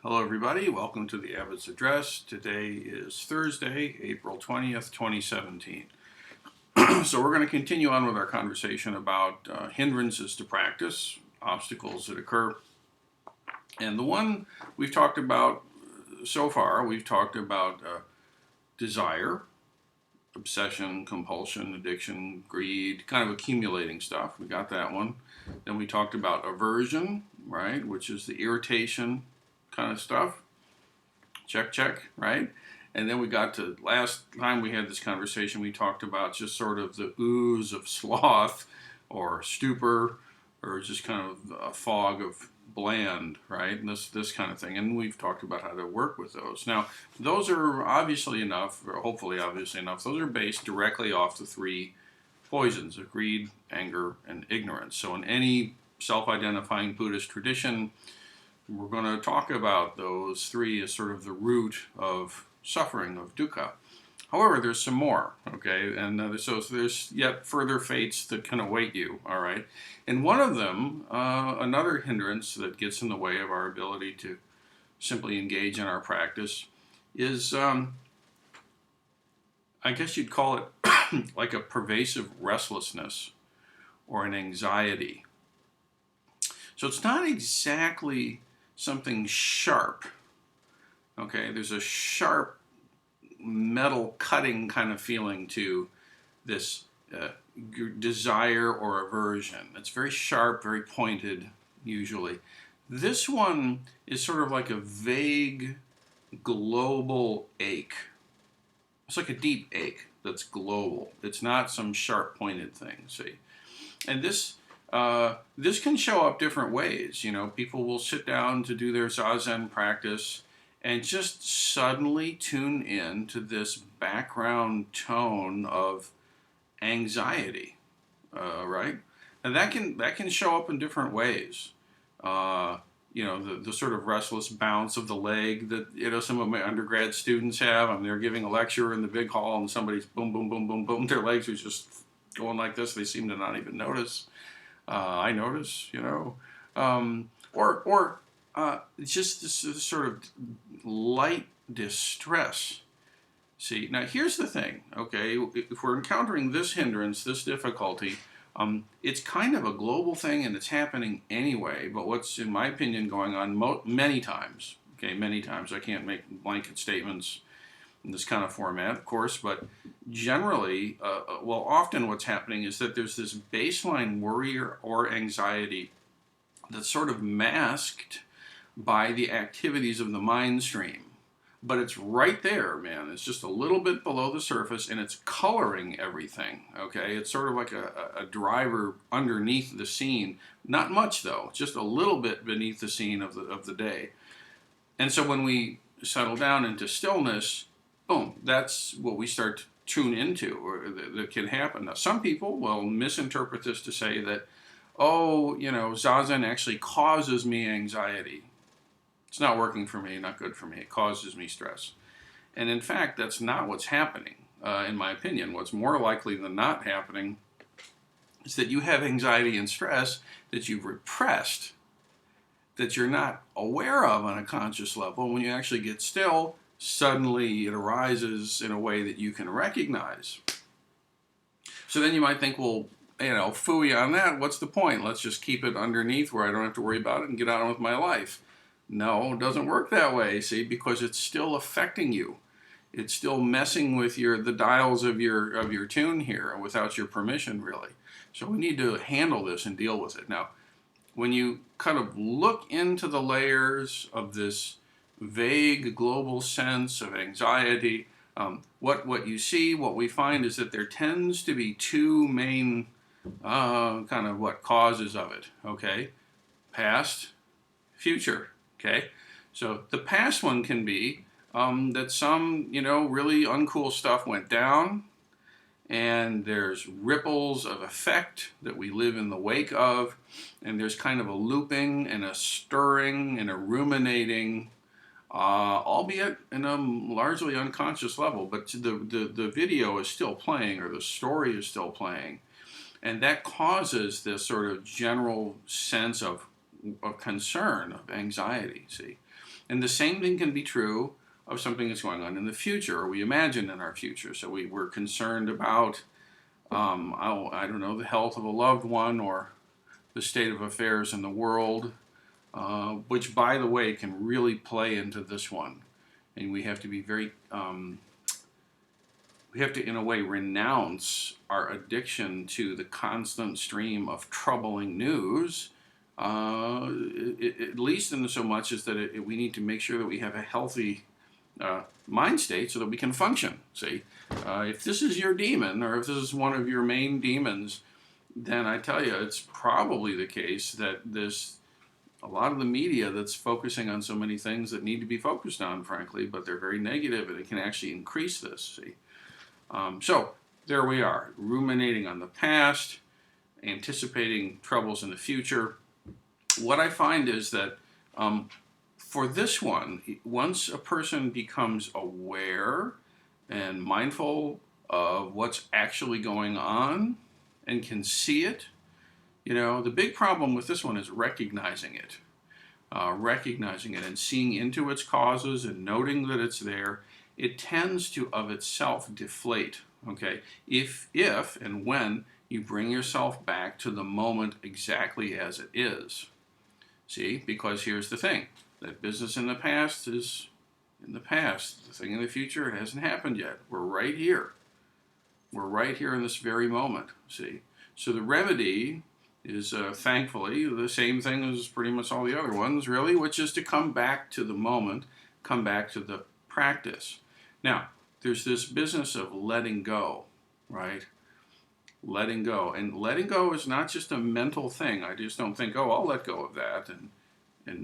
Hello everybody, welcome to the Abbots Address. Today is Thursday, April 20th, 2017. So we're going to continue on with our conversation about hindrances to practice, obstacles that occur. And the one we've talked about so far, we've talked about desire, obsession, compulsion, addiction, greed, kind of accumulating stuff. We got that one. Then we talked about aversion, right, which is the irritation kind of stuff. Check, check, right? And then we got to, last time we had this conversation, we talked about just sort of the ooze of sloth or stupor or just kind of a fog of bland, right? And this kind of thing. And we've talked about how to work with those. Now, those are obviously enough, or hopefully obviously enough, those are based directly off the three poisons of greed, anger, and ignorance. So in any self-identifying Buddhist tradition, we're going to talk about those three as sort of the root of suffering, of dukkha. However, there's some more, okay? And so there's yet further fates that can await you, all right? And one of them, another hindrance that gets in the way of our ability to simply engage in our practice is, I guess you'd call it like a pervasive restlessness or an anxiety. So it's not exactly something sharp, okay? There's a sharp metal cutting kind of feeling to this desire or aversion. It's very sharp, very pointed, usually. This one is sort of like a vague global ache. It's like a deep ache that's global. It's not some sharp pointed thing, see? And this can show up different ways. You know, people will sit down to do their zazen practice and just suddenly tune in to this background tone of anxiety, right? And that can show up in different ways. You know, the sort of restless bounce of the leg that, you know, some of my undergrad students have. I mean, they're giving a lecture in the big hall and somebody's boom, boom, boom, boom, boom. Their legs are just going like this. They seem to not even notice. I notice, you know, or just this sort of light distress. See, now here's the thing, okay? If we're encountering this hindrance, this difficulty, it's kind of a global thing and it's happening anyway. But what's, in my opinion, going on many times, okay, many times. I can't make blanket statements in this kind of format, of course, but generally, well, often what's happening is that there's this baseline worry or anxiety that's sort of masked by the activities of the mind stream. But it's right there, man. It's just a little bit below the surface, and it's coloring everything, okay? It's sort of like a driver underneath the scene. Not much, though, just a little bit beneath the scene of the day. And so when we settle down into stillness, boom, that's what we start to tune into, or that can happen. Now, some people will misinterpret this to say that, oh, you know, zazen actually causes me anxiety. It's not working for me, not good for me. It causes me stress. And in fact, that's not what's happening, in my opinion. What's more likely than not happening is that you have anxiety and stress that you've repressed, that you're not aware of on a conscious level. When you actually get still, suddenly it arises in a way that you can recognize. So then you might think, well, you know, phooey on that, what's the point? Let's just keep it underneath where I don't have to worry about it and get on with my life. No, it doesn't work that way, see, because it's still affecting you. It's still messing with the dials of your tune here without your permission, really. So we need to handle this and deal with it. Now, when you kind of look into the layers of this vague global sense of anxiety, what you see, what we find is that there tends to be two main kind of causes of it, okay? Past, future, okay? So the past one can be that some, you know, really uncool stuff went down, and there's ripples of effect that we live in the wake of, and there's kind of a looping and a stirring and a ruminating, albeit in a largely unconscious level, but the video is still playing, or the story is still playing, and that causes this sort of general sense of concern, of anxiety, see. And the same thing can be true of something that's going on in the future, or we imagine in our future. So we're concerned about, I don't know, the health of a loved one or the state of affairs in the world, which, by the way, can really play into this one. And we have to be very, we have to, in a way, renounce our addiction to the constant stream of troubling news, at least in so much as that we need to make sure that we have a healthy mind state so that we can function. See, if this is your demon, or if this is one of your main demons, then I tell you, it's probably the case that a lot of the media that's focusing on so many things that need to be focused on, frankly, but they're very negative, and it can actually increase this. See, so there we are, ruminating on the past, anticipating troubles in the future. What I find is that for this one, once a person becomes aware and mindful of what's actually going on and can see it, the big problem with this one is recognizing it. Recognizing it and seeing into its causes and noting that it's there. It tends to, of itself, deflate, okay? If and when you bring yourself back to the moment exactly as it is. See, because here's the thing. That business in the past is in the past. The thing in the future, it hasn't happened yet. We're right here. We're right here in this very moment, see? So the remedy is, thankfully, the same thing as pretty much all the other ones, really, which is to come back to the moment, come back to the practice. Now, there's this business of letting go, right? Letting go. And letting go is not just a mental thing. I just don't think, oh, I'll let go of that and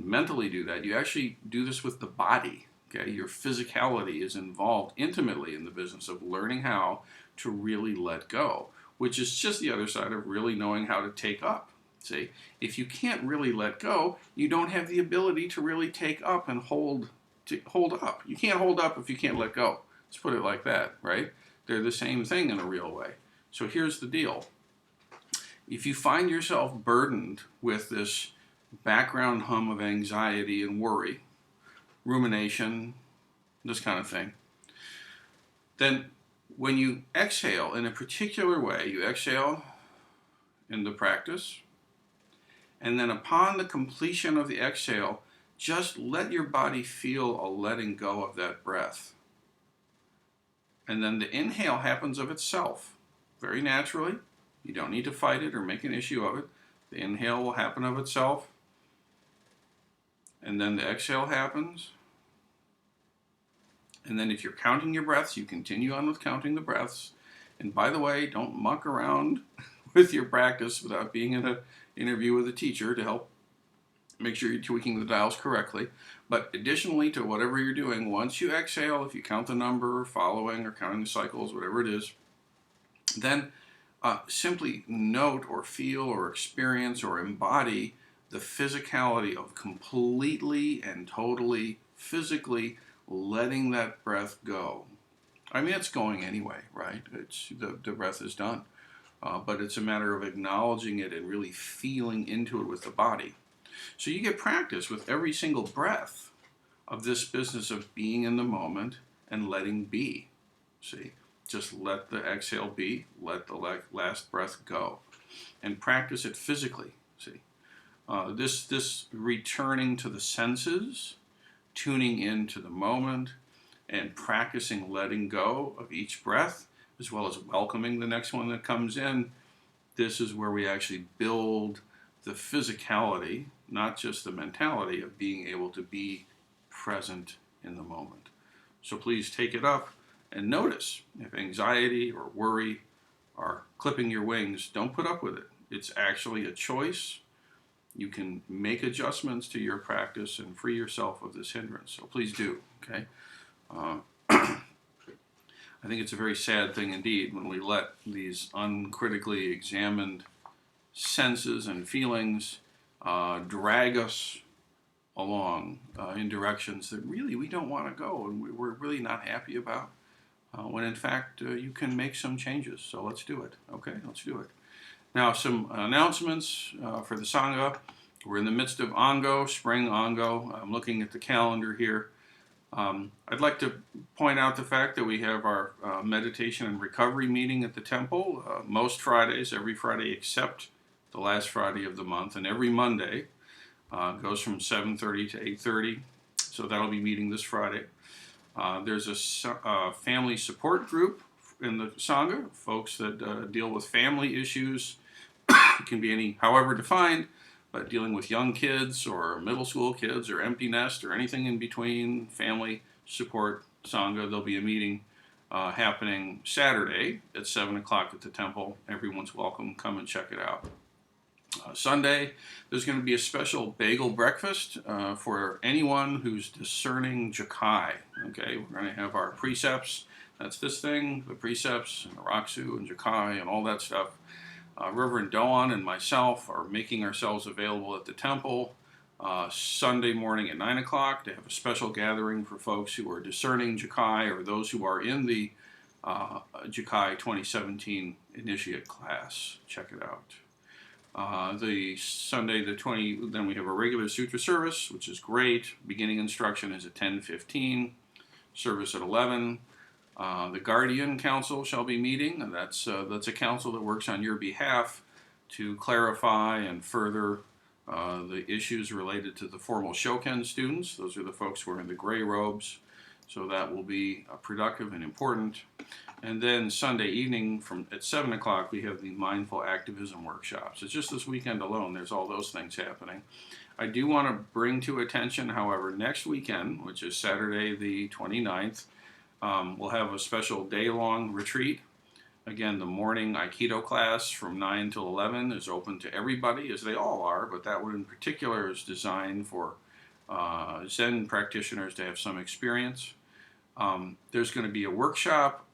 mentally do that. You actually do this with the body, okay? Your physicality is involved intimately in the business of learning how to really let go, which is just the other side of really knowing how to take up. See, if you can't really let go, you don't have the ability to really take up and hold up. You can't hold up if you can't let go. Let's put it like that, right? They're the same thing in a real way. So here's the deal. If you find yourself burdened with this background hum of anxiety and worry, rumination, this kind of thing, then when you exhale in a particular way, you exhale in the practice, and then upon the completion of the exhale, just let your body feel a letting go of that breath. And then the inhale happens of itself, very naturally. You don't need to fight it or make an issue of it. The inhale will happen of itself. And then the exhale happens. And then if you're counting your breaths, you continue on with counting the breaths. And by the way, don't muck around with your practice without being in an interview with a teacher to help make sure you're tweaking the dials correctly. But additionally to whatever you're doing, once you exhale, if you count the number, following, or counting the cycles, whatever it is, then simply note or feel or experience or embody the physicality of completely and totally physically letting that breath go. I mean, it's going anyway, right? It's the breath is done. But it's a matter of acknowledging it and really feeling into it with the body. So you get practice with every single breath of this business of being in the moment and letting be. See? Just let the exhale be, let the last breath go. And practice it physically. See? This returning to the senses, tuning into the moment, and practicing letting go of each breath, as well as welcoming the next one that comes in. This is where we actually build the physicality, not just the mentality of being able to be present in the moment. So please take it up and notice if anxiety or worry are clipping your wings. Don't put up with it. It's actually a choice. You can make adjustments to your practice and free yourself of this hindrance. So please do, okay? I think it's a very sad thing indeed when we let these uncritically examined senses and feelings drag us along in directions that really we don't want to go and we're really not happy about, when in fact you can make some changes. So let's do it. Okay, let's do it. Now some announcements for the Sangha. We're in the midst of Ongo, spring Ongo. I'm looking at the calendar here. I'd like to point out the fact that we have our meditation and recovery meeting at the temple most Fridays, every Friday except the last Friday of the month, and every Monday. Goes from 7:30 to 8:30, so that'll be meeting this Friday. There's a family support group in the Sangha, folks that deal with family issues. It can be any, however defined, but dealing with young kids or middle school kids or empty nest or anything in between, family support Sangha. There'll be a meeting happening Saturday at 7 o'clock at the temple. Everyone's welcome. Come and check it out. Sunday, there's going to be a special bagel breakfast for anyone who's discerning Jakai. Okay, we're going to have our precepts. That's this thing, the precepts, and the Raksu and Jakai and all that stuff. Reverend Doan and myself are making ourselves available at the temple Sunday morning at 9 o'clock to have a special gathering for folks who are discerning Jakai or those who are in the Jakai 2017 initiate class. Check it out. The Sunday the 20th, then we have a regular sutra service, which is great. Beginning instruction is at 10:15, service at 11. The Guardian Council shall be meeting, and that's a council that works on your behalf to clarify and further the issues related to the formal Shoken students. Those are the folks who are in the gray robes, so that will be productive and important. And then Sunday evening at 7 o'clock, we have the Mindful Activism workshops. It's just this weekend alone, there's all those things happening. I do want to bring to attention, however, next weekend, which is Saturday the 29th, we'll have a special day-long retreat. Again, the morning Aikido class from 9 till 11 is open to everybody, as they all are, but that one in particular is designed for Zen practitioners to have some experience. There's going to be a workshop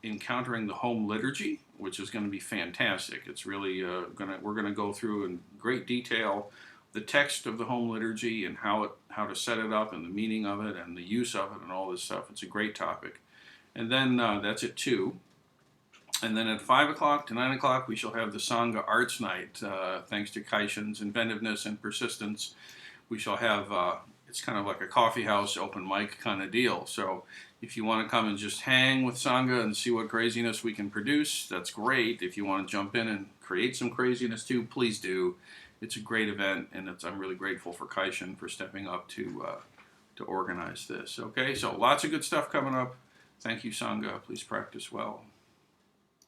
encountering the home liturgy, which is going to be fantastic. It's really we're going to go through in great detail the text of the home liturgy and how to set it up and the meaning of it and the use of it and all this stuff. It's a great topic. And then that's at 2. And then at 5 o'clock to 9 o'clock, we shall have the Sangha Arts Night. Thanks to Kaishin's inventiveness and persistence, we shall have, it's kind of like a coffee house, open mic kind of deal. So if you want to come and just hang with Sangha and see what craziness we can produce, that's great. If you want to jump in and create some craziness too, please do. It's a great event, and I'm really grateful for Kaishin for stepping up to organize this. Okay, so lots of good stuff coming up. Thank you, Sangha. Please practice well.